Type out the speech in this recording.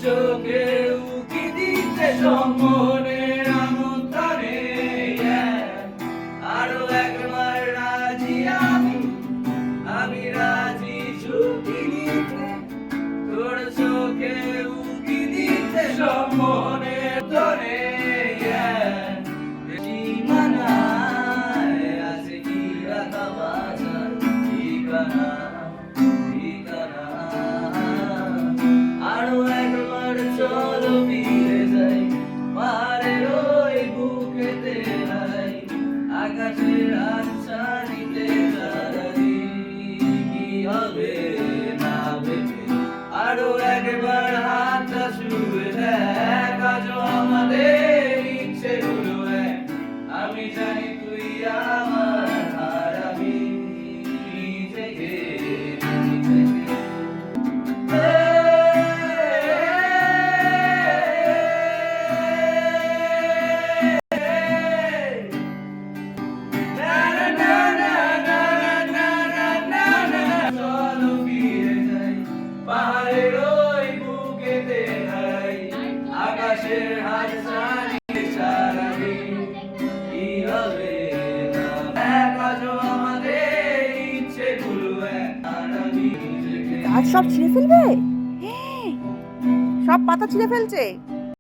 চোখে উকি দিতে সম্মনের আমন্ত্রণে আরো একবার রাজি আমি রাজি ঝুঁকি নিতে তোর চোখে উকি দিতে সম্মনের তরে সীমানায় আছে কি রাখা বাজার ঠিকানা ঠিকানা আরো একবার চলো ফিরে যাই পাহাড়ের ওই বুকেতে নাই আকাশের আচ্ছানিতে সারাদি কি হবে না ভেবে আরো একবার হাতটা শুয়ে দেখ আজও আমাদের ইচ্ছেগুলো এক আমি জানি তুই আমার আর আমি নিজেকে পাহাড়ের ওই বুকেতে নাই আকাশের হাত ছাড়িয়ে সারাদিন কি হবে না আজও আমাদের ইচ্ছেগুলো এক আর আমি নিজেকে গাছ সব ছিঁড়ে ফেলবে, সব পাতা ছিঁড়ে ফেলছে।